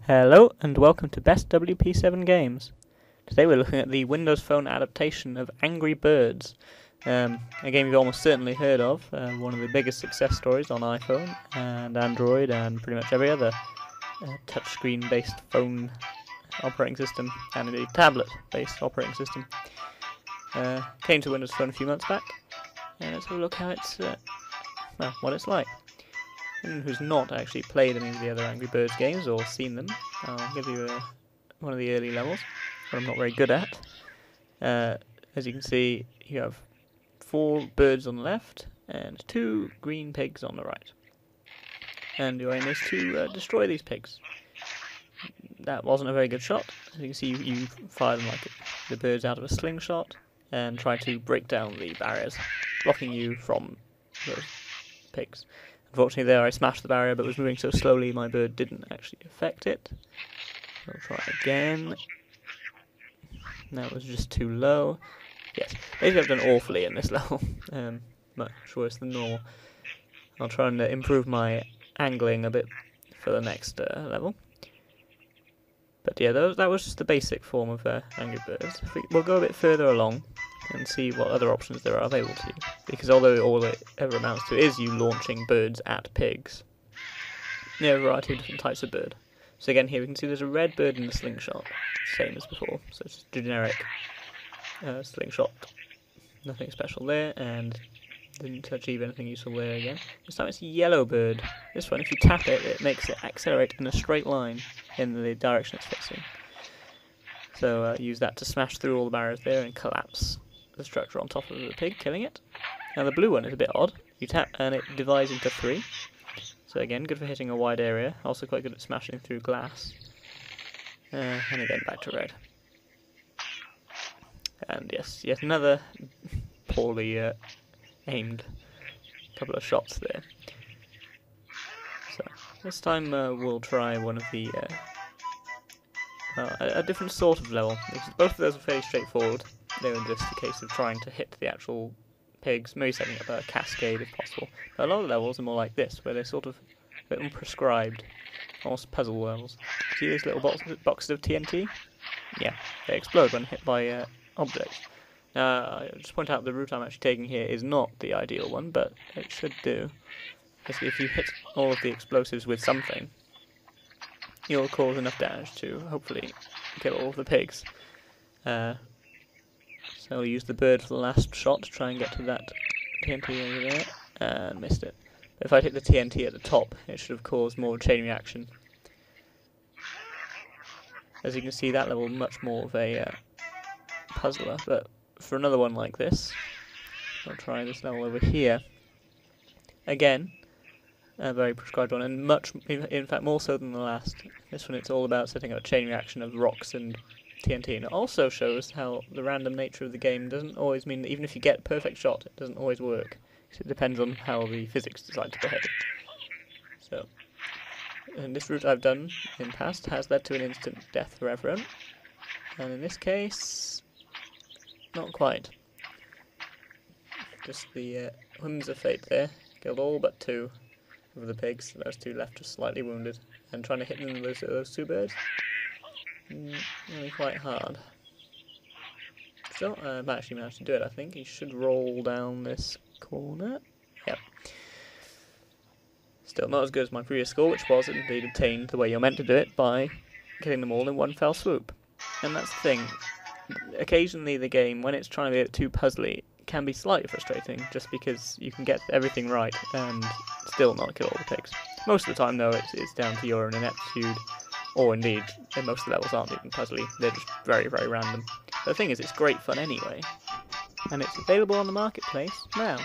Hello and welcome to Best WP7 Games. Today we're looking at the Windows Phone adaptation of Angry Birds, a game you've almost certainly heard of, one of the biggest success stories on iPhone and Android and pretty much every other touchscreen based phone operating system and indeed tablet based operating system. Came to Windows Phone a few months back, and let's have a look how it's, what it's like. Anyone who's not actually played any of the other Angry Birds games or seen them, I'll give you one of the early levels, what I'm not very good at. As you can see, you have 4 birds on the left and 2 green pigs on the right. And your aim is to destroy these pigs. That wasn't a very good shot. As you can see, you fire them like the birds out of a slingshot and try to break down the barriers, blocking you from those pigs. Unfortunately there I smashed the barrier but was moving so slowly my bird didn't actually affect it. I'll try again. That was just too low. Yes, basically I've done awfully in this level. Much worse than normal. I'll try and improve my angling a bit for the next level. But yeah, that was just the basic form of Angry Birds. We'll go a bit further along and see what other options there are available to you. Because although all it ever amounts to is you launching birds at pigs, there are a variety of different types of bird. So again, here we can see there's a red bird in the slingshot, same as before. So it's a generic slingshot, nothing special there, and didn't achieve anything useful there again. This time it's a yellow bird. This one, if you tap it, it makes it accelerate in a straight line in the direction it's facing. So use that to smash through all the barriers there and collapse the structure on top of the pig, killing it. Now the blue one is a bit odd. You tap and it divides into 3. So again, good for hitting a wide area. Also quite good at smashing through glass. And again, back to red. And yes, yet another poorly aimed couple of shots there. So this time we'll try one of the a different sort of level. Because both of those are fairly straightforward. They were just a case of trying to hit the actual pigs, maybe setting up a cascade if possible. But a lot of levels are more like this, where they're sort of a bit unprescribed, almost puzzle levels. See these little boxes of TNT? Yeah, they explode when hit by objects. I'll just point out the route I'm actually taking here is not the ideal one, but it should do. Basically, if you hit all of the explosives with something, you'll cause enough damage to hopefully kill all of the pigs. So I'll use the bird for the last shot to try and get to that TNT over there, and missed it. But if I'd hit the TNT at the top, it should have caused more of a chain reaction. As you can see, that level much more of a puzzler, but for another one like this, I'll try this level over here. Again, a very prescribed one, and much, in fact, more so than the last. This one, it's all about setting up a chain reaction of rocks and TNT, and it also shows how the random nature of the game doesn't always mean that even if you get a perfect shot, it doesn't always work. So it depends on how the physics decide to behave. So, and this route I've done in the past has led to an instant death for everyone, and in this case, not quite. Just the whims of fate there. Killed all but 2 of the pigs. Those 2 left just slightly wounded. And trying to hit them with those 2 birds, really quite hard. So I've actually managed to do it, I think. You should roll down this corner. Yep. Still not as good as my previous score, which was indeed obtained the way you're meant to do it, by killing them all in one fell swoop. And that's the thing. Occasionally the game, when it's trying to be too puzzly, can be slightly frustrating, just because you can get everything right and still not kill all the pigs. Most of the time, though, it's down to your own ineptitude, or indeed, most of the levels aren't even puzzly, they're just very, very random. But the thing is, it's great fun anyway, and it's available on the marketplace now.